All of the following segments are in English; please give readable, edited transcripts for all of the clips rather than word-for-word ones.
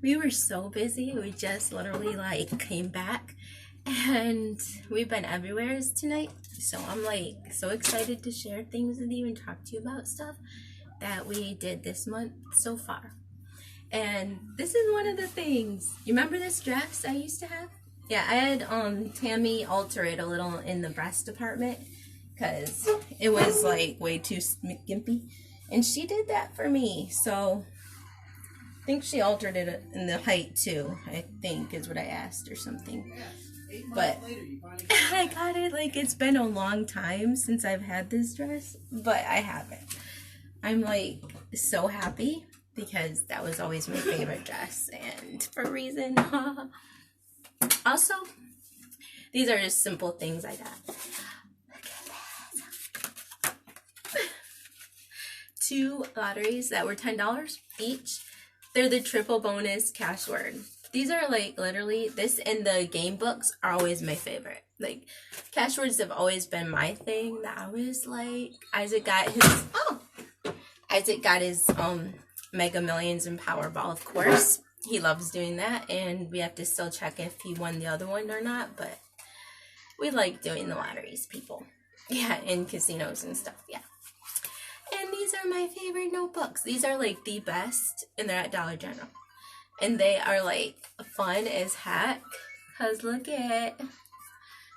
We were so busy. We just literally like came back and we've been everywhere tonight. So I'm like so excited to share things with you and talk to you about stuff that we did this month so far. And this is one of the things. You remember this dress I used to have? Yeah, I had Tammy alter it a little in the breast department because it was like way too skimpy. And she did that for me. So I think she altered it in the height too, I think is what I asked or something. But I got it, like it's been a long time since I've had this dress, but I haven't. I'm like so happy because that was always my favorite dress and for a reason. Also, these are just simple things I got. Look at that. 2 lotteries that were $10 each. They're the triple bonus cash word. These are like literally, this and the game books are always my favorite. Like cash words have always been my thing that I was like, Isaac got his Mega Millions and Powerball, of course. He loves doing that, and we have to still check if he won the other one or not, but we like doing the lotteries, people. Yeah, in casinos and stuff, yeah. And these are my favorite notebooks. These are like the best, and they're at Dollar General. And they are like fun as heck, because look at,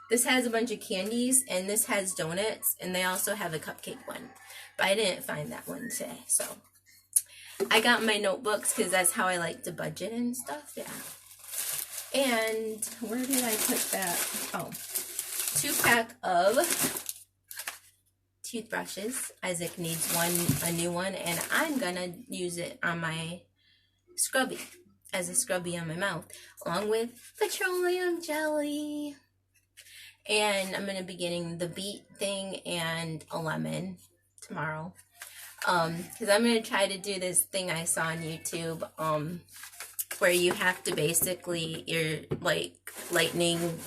this has a bunch of candies, and this has donuts, and they also have a cupcake one. But I didn't find that one today, so I got my notebooks because that's how I like to budget and stuff, yeah. And where did I put that? Oh, 2-pack of toothbrushes. Isaac needs a new one, and I'm gonna use it on my scrubby, as a scrubby on my mouth, along with petroleum jelly. And I'm gonna be getting the beet thing and a lemon tomorrow. Because I'm going to try to do this thing I saw on YouTube, where you have to basically, you're like lightening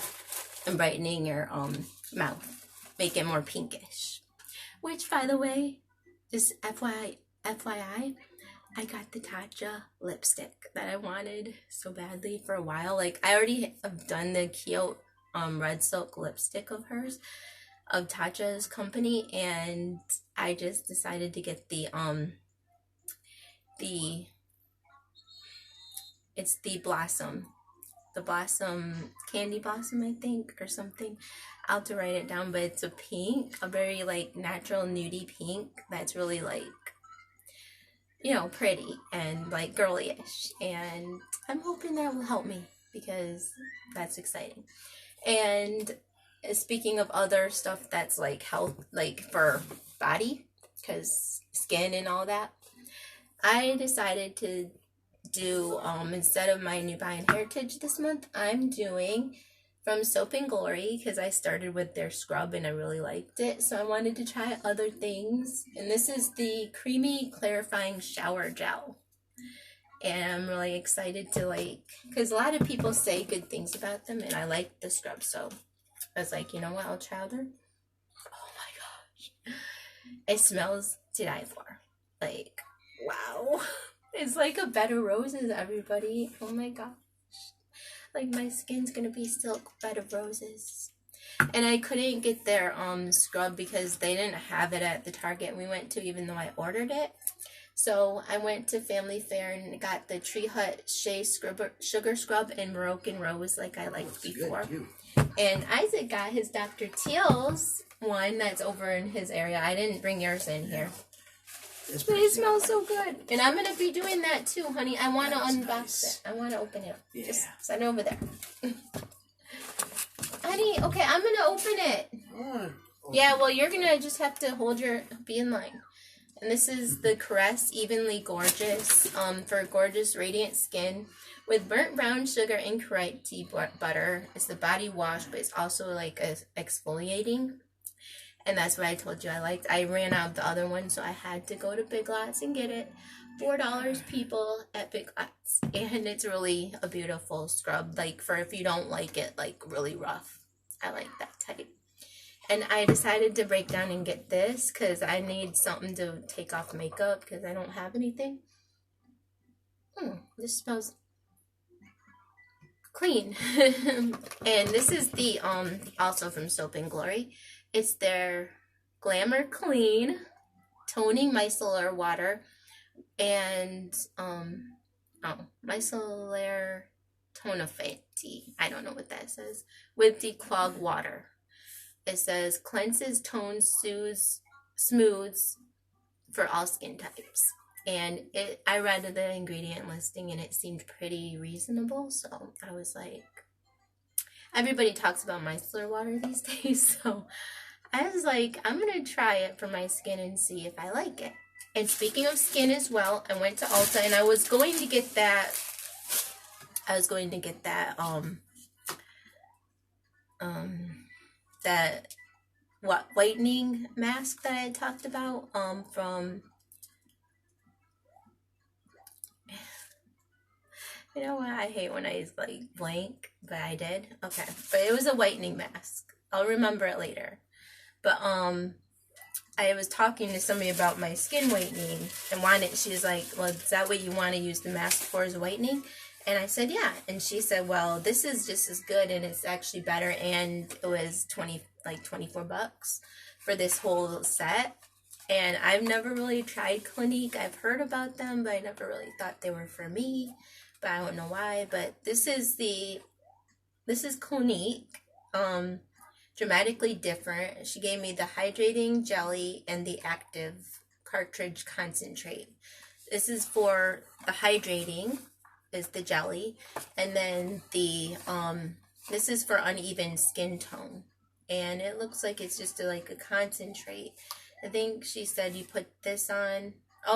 and brightening your mouth, make it more pinkish. Which, by the way, just FYI, I got the Tatcha lipstick that I wanted so badly for a while. Like, I already have done the cute red silk lipstick of hers, of Tatcha's company, and I just decided to get it's the blossom candy blossom, I think, or something. I'll have to write it down, but it's a pink, a very like natural nudie pink that's really like, you know, pretty and like girly-ish, and I'm hoping that will help me because that's exciting. And speaking of other stuff that's like health, like for body, because skin and all that, I decided to do, instead of my New Buy and Heritage this month, I'm doing from Soap and Glory, because I started with their scrub and I really liked it, so I wanted to try other things. And this is the Creamy Clarifying Shower Gel, and I'm really excited to like, because a lot of people say good things about them, and I like the scrub, so I was like, you know what, I'll try them. Oh my gosh. It smells to die for. Like, wow. It's like a bed of roses, everybody. Oh my gosh. Like, my skin's gonna be silk bed of roses. And I couldn't get their scrub because they didn't have it at the Target we went to, even though I ordered it. So I went to Family Fair and got the Tree Hut Shea Sugar Scrub in Moroccan Rose like I liked before. And Isaac got his Dr. Teal's one that's over in his area. I didn't bring yours in here. But it smells so good. And I'm going to be doing that too, honey. I want to unbox it. I want to open it up. Yeah. Just set it over there. Honey, okay, I'm going to open it. Yeah, well, you're going to just have to be in line. And this is the Caress Evenly Gorgeous, for gorgeous radiant skin with burnt brown sugar and Carite tea butter. It's the body wash, but it's also like exfoliating. And that's what I told you I liked. I ran out of the other one, so I had to go to Big Lots and get it. $4, people, at Big Lots. And it's really a beautiful scrub, like for if you don't like it, like really rough. I like that type. And I decided to break down and get this because I need something to take off makeup because I don't have anything. This smells clean. And this is the also from Soap and Glory. It's their Glamour Clean Toning Micellar Water and Micellar Tonifante. I don't know what that says. With declog water. It says cleanses, tones, soothes, smooths for all skin types. And I read the ingredient listing and it seemed pretty reasonable, so I was like, everybody talks about micellar water these days, so I was like, I'm gonna try it for my skin and see if I like it. And speaking of skin as well, I went to Ulta and I was going to get that that whitening mask that I talked about from, you know what, I hate when I like blank, but I did. Okay, but it was a whitening mask. I'll remember it later. But I was talking to somebody about my skin whitening and she's like, well, is that what you want to use the mask for, is whitening? And I said, yeah. And she said, well, this is just as good and it's actually better. And it was $24 for this whole set. And I've never really tried Clinique. I've heard about them, but I never really thought they were for me. But I don't know why. But this is Clinique. Dramatically different. She gave me the hydrating jelly and the active cartridge concentrate. This is for the hydrating, is the jelly, and then the this is for uneven skin tone, and it looks like it's just like a concentrate. I think she said you put this on,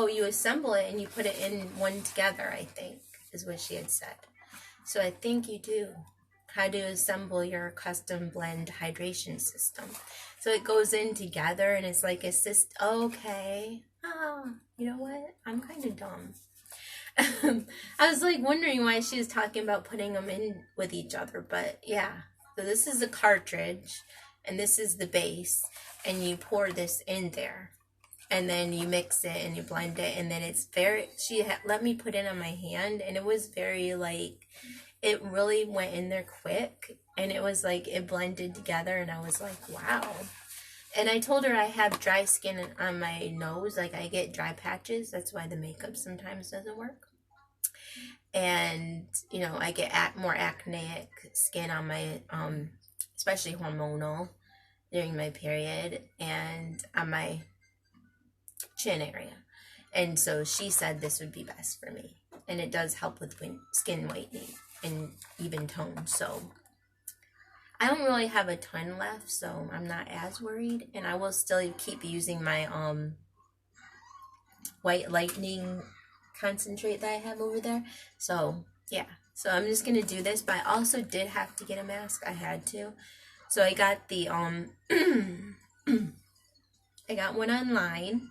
you assemble it and you put it in one together, I think is what she had said. So I think you do how to assemble your custom blend hydration system. So it goes in together and it's like a system. Okay. You know what? I'm kind of dumb. I was like wondering why she was talking about putting them in with each other, but yeah. So this is the cartridge and this is the base, and you pour this in there and then you mix it and you blend it, and then it's let me put it on my hand, and it was very like, it really went in there quick, and it was like it blended together, and I was like, wow. And I told her I have dry skin on my nose, like I get dry patches. That's why the makeup sometimes doesn't work. And, you know, I get more acneic skin on my, especially hormonal during my period, and on my chin area. And so she said this would be best for me. And it does help with skin whitening and even tone. So I don't really have a ton left, so I'm not as worried. And I will still keep using my white lightning concentrate that I have over there. So yeah, so I'm just gonna do this, but I also did have to get a mask. I had to. So I got the I got one online,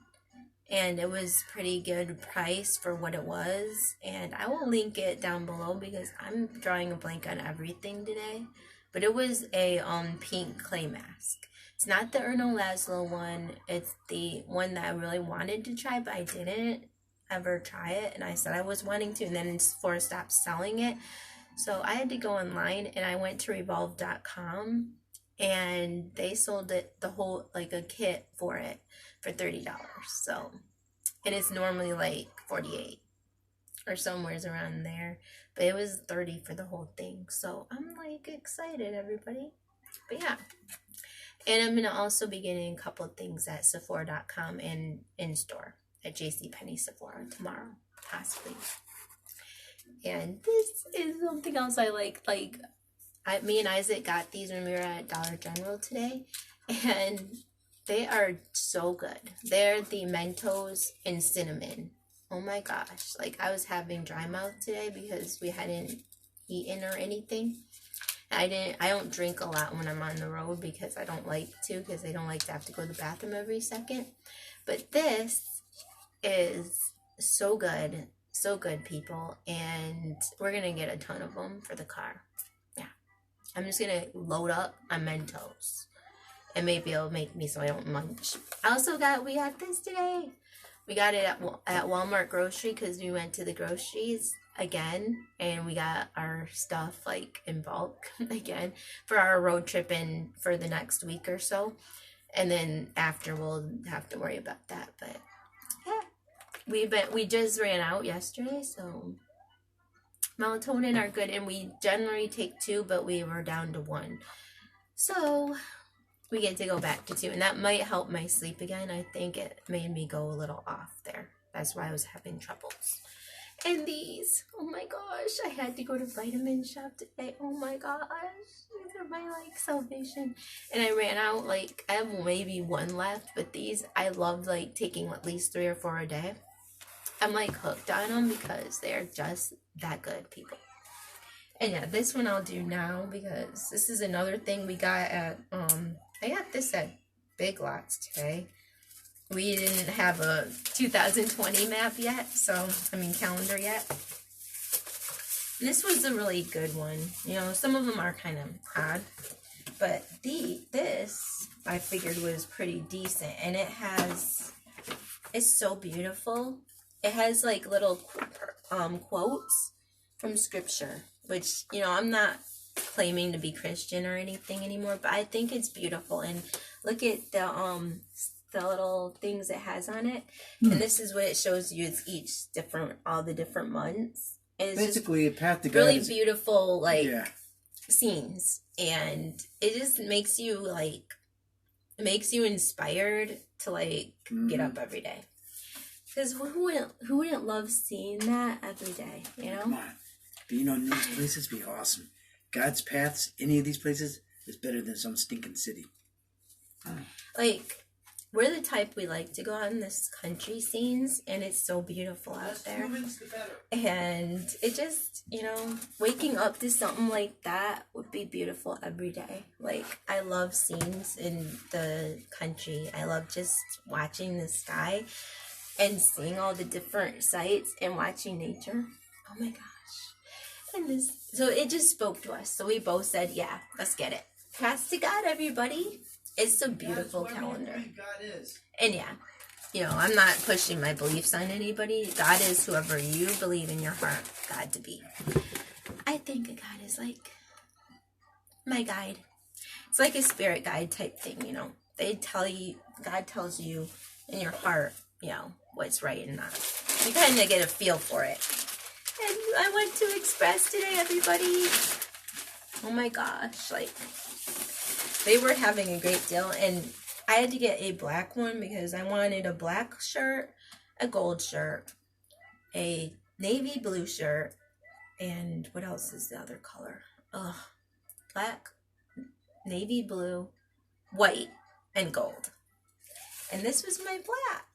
and it was pretty good price for what it was, and I will link it down below because I'm drawing a blank on everything today. But it was a pink clay mask. It's not the Erno Laszlo one. It's the one that I really wanted to try, but I didn't ever try it, and I said I was wanting to, and then Sephora stopped selling it. So I had to go online, and I went to revolve.com, and they sold it, the whole, like a kit for it, for $30. So it is normally like $48 or somewhere around there, but it was $30 for the whole thing. So I'm like excited, everybody. But yeah, and I'm gonna also be getting a couple of things at Sephora.com and in store at JCPenney Sephora tomorrow, possibly. And this is something else I like. Me and Isaac got these when we were at Dollar General today, and they are so good. They're the Mentos and cinnamon. Oh my gosh. Like, I was having dry mouth today because we hadn't eaten or anything. I don't drink a lot when I'm on the road because I don't like to, because I don't like to have to go to the bathroom every second. But this is so good. So good, people. And we're going to get a ton of them for the car. Yeah. I'm just going to load up on Mentos. And maybe it'll make me so I don't munch. We got this today. We got it at Walmart grocery because we went to the groceries. again, and we got our stuff like in bulk again for our road trip and for the next week or so. And then after we'll have to worry about that. But yeah, we just ran out yesterday, so melatonin are good, and we generally take 2, but we were down to 1. So we get to go back to 2, and that might help my sleep again. I think it made me go a little off there. That's why I was having troubles. And these, oh my gosh, I had to go to Vitamin Shop today. Oh my gosh, these are my like salvation. And I ran out, like I have maybe 1 left, but these I love like taking at least 3 or 4 a day. I'm like hooked on them because they're just that good, people. And yeah, this one I'll do now because this is another thing we got at I got this at Big Lots today. We didn't have a 2020 map yet, calendar yet. And this was a really good one. You know, some of them are kind of odd, but this I figured was pretty decent, and it's so beautiful. It has like little quotes from scripture, which, you know, I'm not claiming to be Christian or anything anymore, but I think it's beautiful. And look at the little things it has on it, and this is what it shows you. It's each different, all the different months. And it's basically a path to God. Really beautiful, like scenes, and it just makes you inspired to like get up every day. Because who wouldn't love seeing that every day? You know. Come on, being on these places be awesome. God's paths, any of these places, is better than some stinking city. Like. We're the type we like to go on this country scenes, and it's so beautiful out there. And it just, you know, waking up to something like that would be beautiful every day. Like, I love scenes in the country. I love just watching the sky and seeing all the different sights and watching nature. Oh my gosh. And so it just spoke to us. So we both said, yeah, let's get it. Pass to God, everybody. It's a beautiful calendar. God is. And yeah, you know, I'm not pushing my beliefs on anybody. God is whoever you believe in your heart God to be. I think God is like my guide. It's like a spirit guide type thing, you know. God tells you in your heart, you know, what's right and not. You kind of get a feel for it. And I went to Express today, everybody. Oh my gosh, like... They were having a great deal, and I had to get a black one because I wanted a black shirt, a gold shirt, a navy blue shirt, and what else is the other color? Black, navy blue, white, and gold. And this was my black.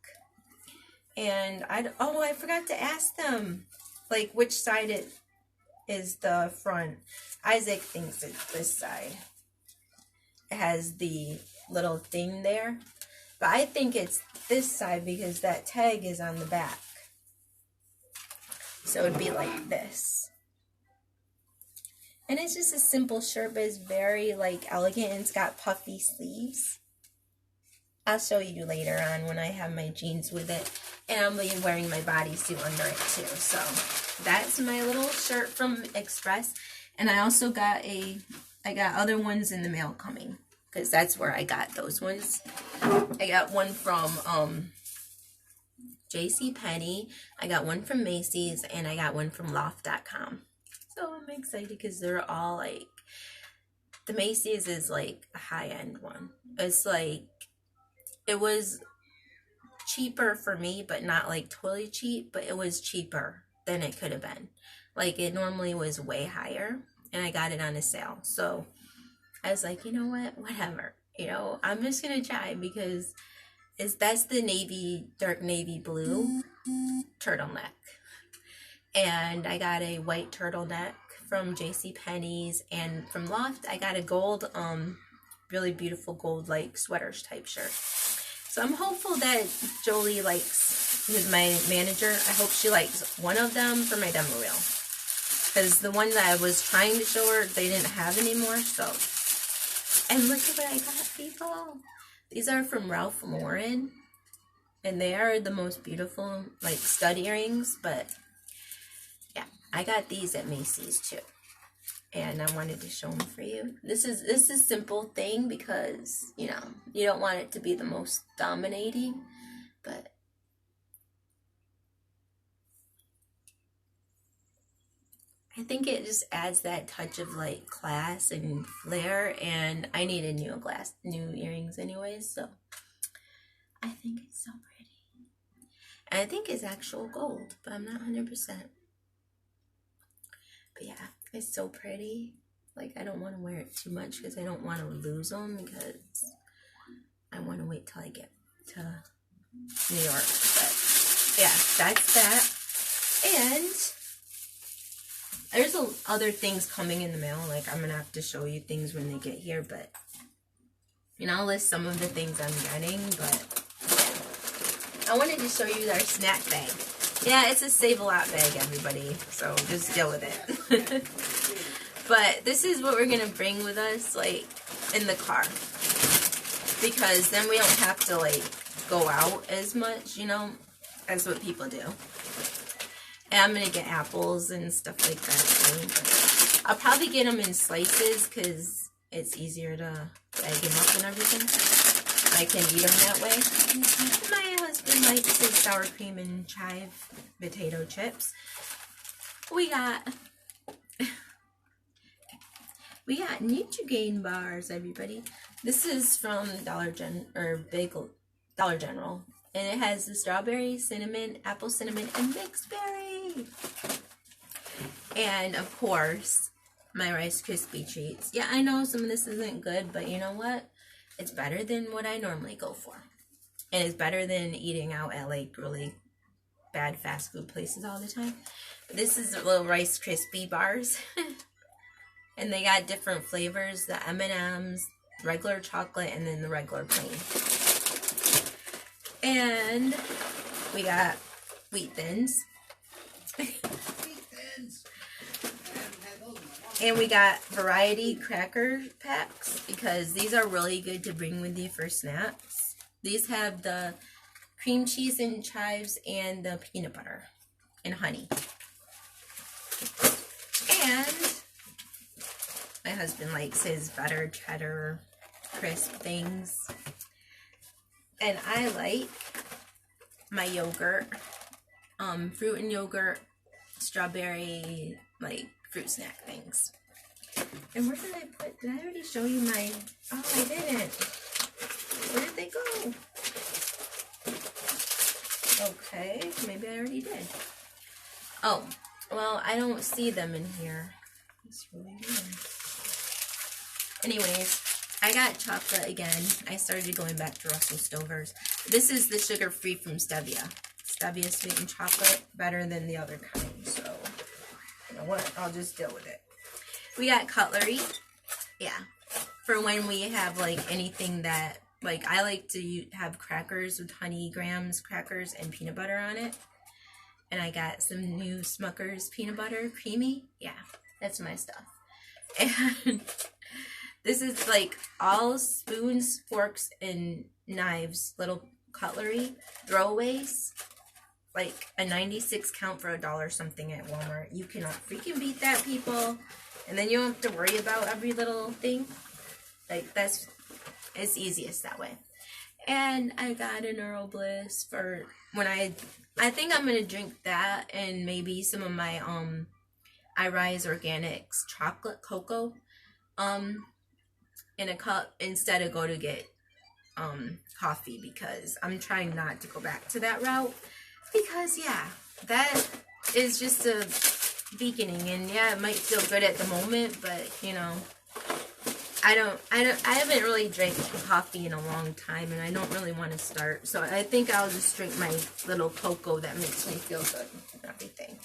And I forgot to ask them, like, which side it is the front. Isaac thinks it's this side. It has the little thing there, but I think it's this side because that tag is on the back. So it'd be like this. And it's just a simple shirt, but it's very like elegant, and it's got puffy sleeves. I'll show you later on when I have my jeans with it, and I'll be wearing my bodysuit under it too. So that's my little shirt from Express. And I also got I got other ones in the mail coming, because that's where I got those ones. I got one from JCPenney, I got one from Macy's, and I got one from Loft.com. So I'm excited because they're all like, the Macy's is like a high-end one. It's like, it was cheaper for me, but not like totally cheap, but it was cheaper than it could have been. Like, it normally was way higher, and I got it on a sale. So I was like, you know what, whatever. You know, I'm just going to try because that's the dark navy blue turtleneck. And I got a white turtleneck from JCPenney's, and from Loft, I got a gold, really beautiful gold, like, sweaters type shirt. So I'm hopeful that Jolie likes, who's my manager, I hope she likes one of them for my demo reel. Because the one that I was trying to show her, they didn't have anymore, so. And look at what I got, people. These are from Ralph Lauren. And they are the most beautiful, like, stud earrings, but, yeah. I got these at Macy's too, and I wanted to show them for you. This is a simple thing because, you know, you don't want it to be the most dominating, but I think it just adds that touch of like class and flair, and I needed new earrings anyways, so I think it's so pretty. And I think it's actual gold, but I'm not 100%. But yeah, it's so pretty. Like, I don't want to wear it too much because I don't want to lose them, because I want to wait till I get to New York. But yeah, that's that. And there's other things coming in the mail. Like, I'm going to have to show you things when they get here. But, you know, I'll list some of the things I'm getting. But I wanted to show you our snack bag. Yeah, it's a Save-A-Lot bag, everybody. So just deal with it. But this is what we're going to bring with us, like, in the car. Because then we don't have to, like, go out as much, you know, as what people do. And I'm going to get apples and stuff like that, too. But I'll probably get them in slices because it's easier to bag them up and everything. I can eat them that way. My husband likes his sour cream and chive potato chips. We got Nutrigrain bars, everybody. This is from Dollar General, and it has the strawberry, cinnamon, apple cinnamon, and mixed berry. And of course, my Rice Krispie treats. Yeah, I know some of this isn't good, but you know what? It's better than what I normally go for. And it's better than eating out at like really bad fast food places all the time. But this is the little Rice Krispie bars. And they got different flavors, the M&Ms, regular chocolate, and then the regular plain. And we got Wheat Thins. And we got variety cracker packs, because these are really good to bring with you for snacks. These have the cream cheese and chives and the peanut butter and honey. And my husband likes his butter cheddar crisp things. And I like my yogurt, fruit and yogurt, strawberry, like fruit snack things. And where did I put, did I already show you my, oh, I didn't. Where did they go? Okay, maybe I already did. Oh, well, I don't see them in here. That's really weird. Anyways, I got chocolate again. I started going back to Russell Stover's. This is the sugar-free from Stevia. Stevia sweetened chocolate, better than the other kind. So, you know what? I'll just deal with it. We got cutlery. Yeah. For when we have, like, anything that, like, I like to have crackers with honey grams crackers and peanut butter on it. And I got some new Smucker's peanut butter creamy. Yeah, that's my stuff. And this is like all spoons, forks, and knives, little cutlery throwaways. Like a 96 count for $1 something at Walmart. You cannot freaking beat that, people. And then you don't have to worry about every little thing. Like, it's easiest that way. And I got an Earl Bliss for when I think I'm gonna drink that and maybe some of my I Rise Organics chocolate cocoa in a cup instead of go to get coffee, because I'm trying not to go back to that route, because yeah, that is just a beginning, and yeah, it might feel good at the moment, but you know, I haven't really drank coffee in a long time, and I don't really want to start, so I think I'll just drink my little cocoa that makes me feel good and everything.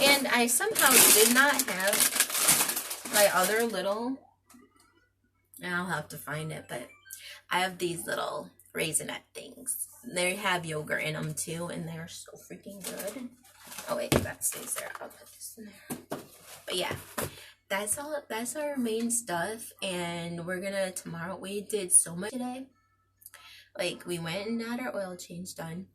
And I somehow did not have my other little, and I'll have to find it, but I have these little raisinette things. They have yogurt in them too, and they're so freaking good. Oh wait, that stays there. I'll put this in there. But yeah, that's all. That's our main stuff, and we're gonna tomorrow. We did so much today. Like, we went and got our oil change done.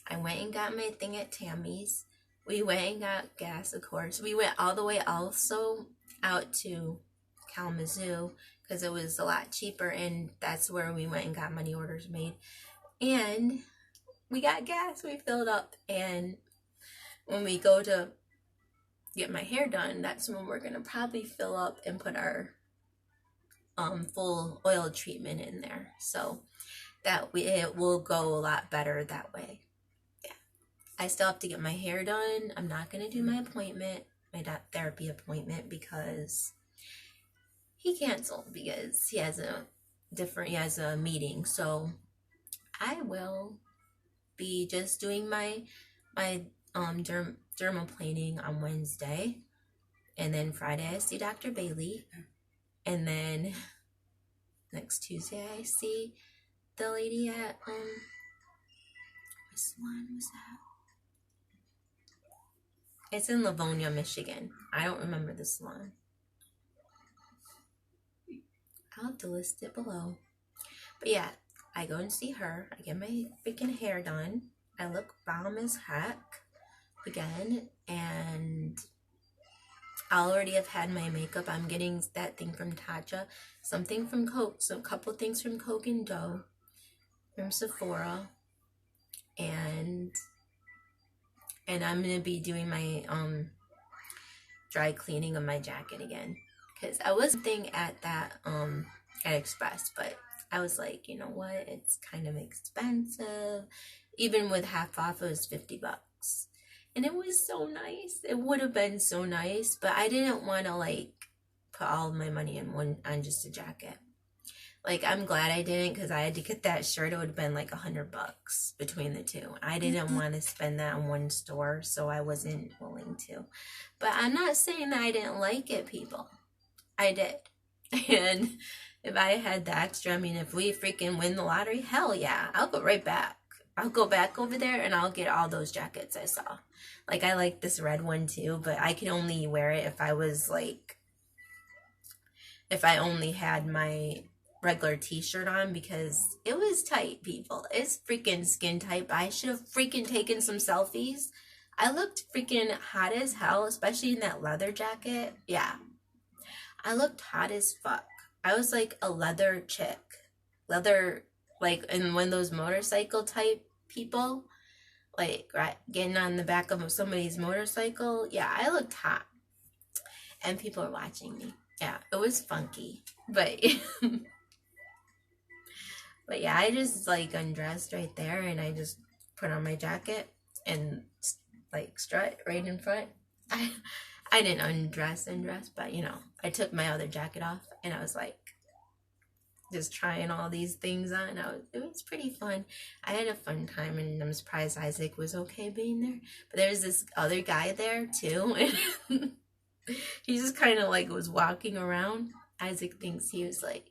I went and got my thing at Tammy's. we went and got gas, of course. We went all the way also out to Kalamazoo because it was a lot cheaper, and that's where we went and got money orders made. And we got gas, we filled up, and when we go to get my hair done, that's when we're gonna probably fill up and put our full oil treatment in there, so that it will go a lot better that way. Yeah, I still have to get my hair done. I'm not gonna do my therapy appointment, because he canceled because he has a meeting. So I will be just doing my dermaplaning on Wednesday, and then Friday I see Dr. Bailey, and then next Tuesday I see the lady at what salon was that? It's in Livonia, Michigan. I don't remember the salon. I'll have to list it below. But yeah, I go and see her. I get my freaking hair done. I look bomb as heck again, and I already have had my makeup. I'm getting that thing from Tatcha, something from Xoxo, a couple things from Coke and Dough, from Sephora, and I'm gonna be doing my dry cleaning of my jacket again, because I was thinking at that at Express, but I was like, you know what, it's kind of expensive. Even with half off, it was $50, and it was so nice. It would have been so nice, but I didn't want to like put all of my money on just a jacket. Like, I'm glad I didn't, because I had to get that shirt. It would have been like $100 between the two. I didn't want to spend that on one store, so I wasn't willing to. But I'm not saying that I didn't like it, people. I did. And if I had the extra, I mean, if we freaking win the lottery, hell yeah, I'll go right back. I'll go back over there and I'll get all those jackets I saw. Like, I like this red one too, but I could only wear it if I was like, if I only had my regular t-shirt on, because it was tight, people. It's freaking skin tight. I should have freaking taken some selfies. I looked freaking hot as hell, especially in that leather jacket. Yeah, I looked hot as fuck. I was like a leather chick. Leather, like in one of those motorcycle type people, like right, getting on the back of somebody's motorcycle. Yeah, I looked hot, and people are watching me. Yeah, it was funky, but but yeah, I just like undressed right there, and I just put on my jacket and like strut right in front. I didn't undress, but you know, I took my other jacket off, and I was like just trying all these things on. It was pretty fun. I had a fun time, and I'm surprised Isaac was okay being there. But there was this other guy there too, and he just kind of like was walking around. Isaac thinks he was like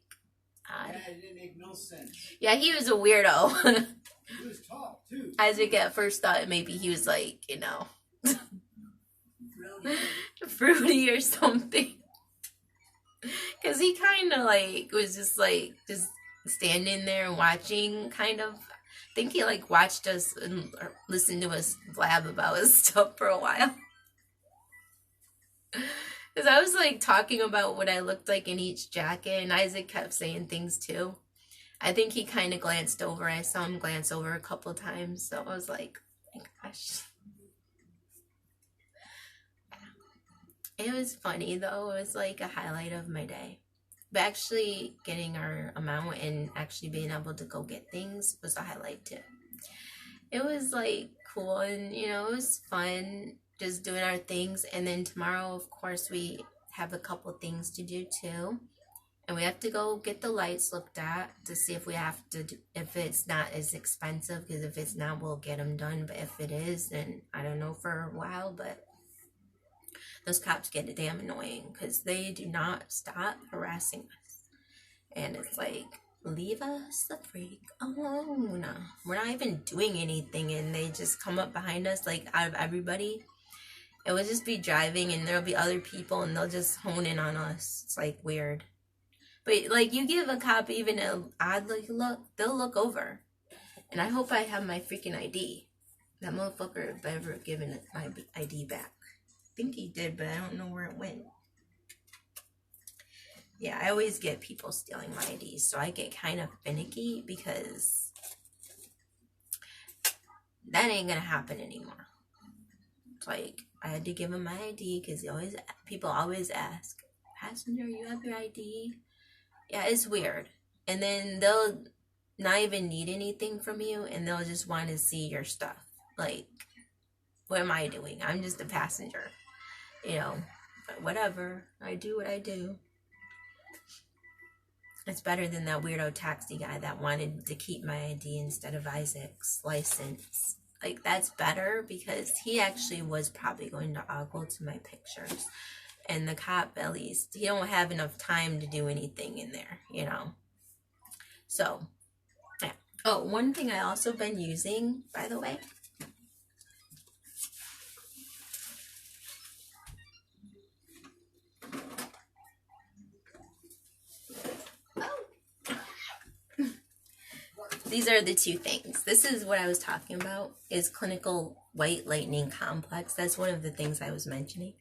odd. Yeah, it didn't make no sense. Yeah, he was a weirdo. He was tall too. Isaac at first thought maybe he was like, you know, fruity or something. Because he kind of like was just standing there and watching, kind of. I think he like watched us and listened to us blab about his stuff for a while. Because I was like talking about what I looked like in each jacket, and Isaac kept saying things too. I think he kind of glanced over. I saw him glance over a couple times, so I was like, oh my gosh. It was funny though. It was like a highlight of my day. But actually getting our amount and actually being able to go get things was a highlight too. It was like cool, and you know, it was fun just doing our things. And then tomorrow, of course, we have a couple things to do too. And we have to go get the lights looked at to see if we have to, if it's not as expensive, because if it's not, we'll get them done. But if it is, then I don't know for a while, but those cops get damn annoying because they do not stop harassing us. And it's like, leave us the freak alone. We're not even doing anything, and they just come up behind us like out of everybody. It would just be driving, and there'll be other people, and they'll just hone in on us. It's like weird. But like, you give a cop even an odd look, they'll look over. And I hope I have my freaking ID. That motherfucker ever given my ID back. I think he did, but I don't know where it went. Yeah, I always get people stealing my IDs, so I get kind of finicky because that ain't gonna happen anymore. It's like I had to give him my ID because people always ask, "Passenger, you have your ID?" Yeah, it's weird. And then they'll not even need anything from you, and they'll just want to see your stuff. Like, what am I doing? I'm just a passenger, you know. But whatever, I do what I do. It's better than that weirdo taxi guy that wanted to keep my ID instead of Isaac's license. Like, that's better because he actually was probably going to ogle to my pictures. And the cop, at least, he don't have enough time to do anything in there, you know. So, yeah. Oh, one thing I also been using, by the way. These are the two things. This is what I was talking about, is clinical white lightning complex. That's one of the things I was mentioning.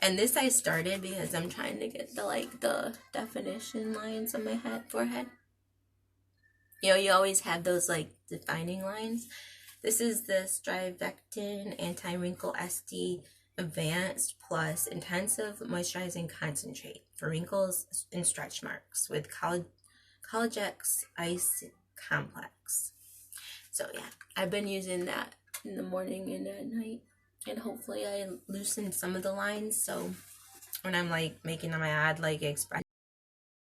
And this I started because I'm trying to get the definition lines on my forehead. You know, you always have those defining lines. This is the Strivectin Anti-Wrinkle SD Advanced Plus Intensive Moisturizing Concentrate for wrinkles and stretch marks with Collagex Ice Complex. So yeah, I've been using that in the morning and at night, and hopefully I loosen some of the lines, so when I'm making my odd expression